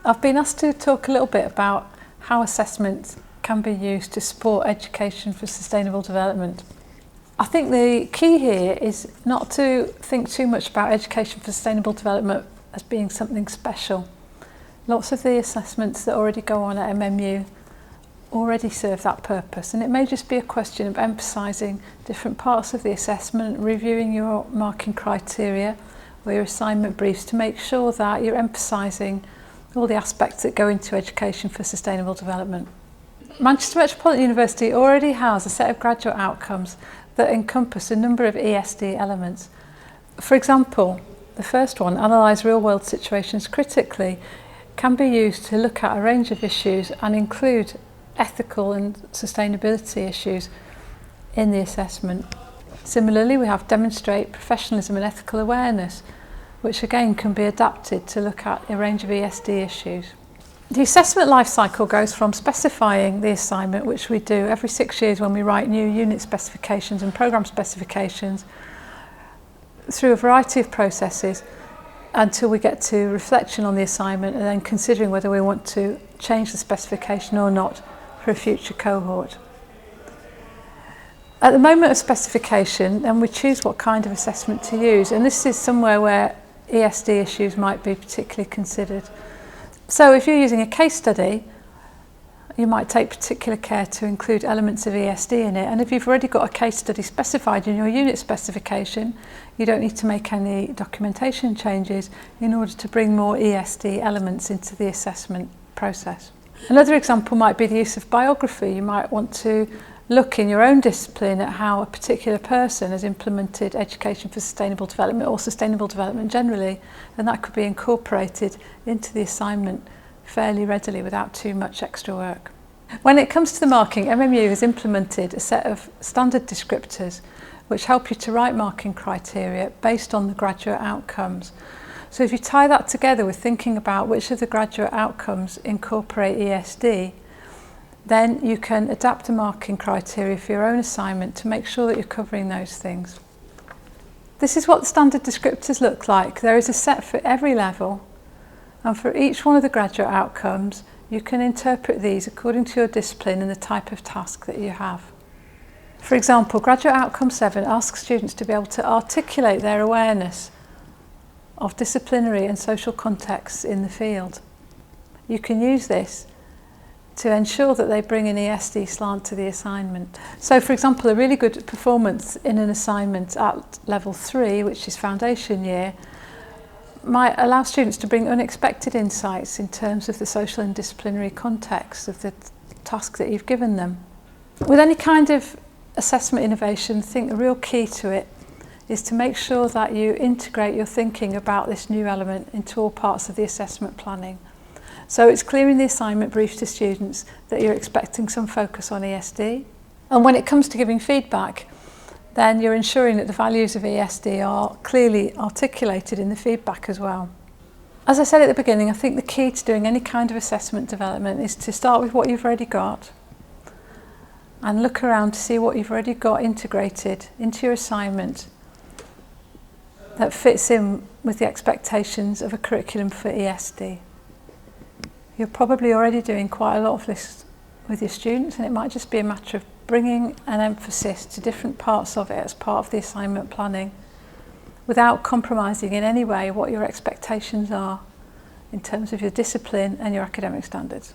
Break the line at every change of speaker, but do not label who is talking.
I've been asked to talk a little bit about how assessment can be used to support education for sustainable development. I think the key here is not to think too much about education for sustainable development as being something special. Lots of the assessments that already go on at MMU already serve that purpose, and it may just be a question of emphasising different parts of the assessment, reviewing your marking criteria or your assignment briefs to make sure that you're emphasising all the aspects that go into education for sustainable development. Manchester Metropolitan University already has a set of graduate outcomes that encompass a number of ESD elements. For example, the first one, analyse real-world situations critically, can be used to look at a range of issues and include ethical and sustainability issues in the assessment. Similarly, we have demonstrate professionalism and ethical awareness, which again can be adapted to look at a range of ESD issues. The assessment life cycle goes from specifying the assignment, which we do every 6 years when we write new unit specifications and programme specifications, through a variety of processes until we get to reflection on the assignment and then considering whether we want to change the specification or not for a future cohort. At the moment of specification, then we choose what kind of assessment to use, and this is somewhere where ESD issues might be particularly considered. So if you're using a case study, you might take particular care to include elements of ESD in it, and if you've already got a case study specified in your unit specification, you don't need to make any documentation changes in order to bring more ESD elements into the assessment process. Another example might be the use of biography. You might want to look in your own discipline at how a particular person has implemented education for sustainable development or sustainable development generally, and that could be incorporated into the assignment fairly readily without too much extra work. When it comes to the marking, MMU has implemented a set of standard descriptors which help you to write marking criteria based on the graduate outcomes. So if you tie that together with thinking about which of the graduate outcomes incorporate ESD, then you can adapt the marking criteria for your own assignment to make sure that you're covering those things. This is what the standard descriptors look like. There is a set for every level, and for each one of the graduate outcomes, you can interpret these according to your discipline and the type of task that you have. For example, Graduate Outcome 7 asks students to be able to articulate their awareness of disciplinary and social contexts in the field. You can use this to ensure that they bring an ESD slant to the assignment. So for example, a really good performance in an assignment at level 3, which is foundation year, might allow students to bring unexpected insights in terms of the social and disciplinary context of the task that you've given them. With any kind of assessment innovation, I think the real key to it is to make sure that you integrate your thinking about this new element into all parts of the assessment planning. So it's clear in the assignment brief to students that you're expecting some focus on ESD. And when it comes to giving feedback, then you're ensuring that the values of ESD are clearly articulated in the feedback as well. As I said at the beginning, I think the key to doing any kind of assessment development is to start with what you've already got and look around to see what you've already got integrated into your assignment that fits in with the expectations of a curriculum for ESD. You're probably already doing quite a lot of this with your students, and it might just be a matter of bringing an emphasis to different parts of it as part of the assignment planning without compromising in any way what your expectations are in terms of your discipline and your academic standards.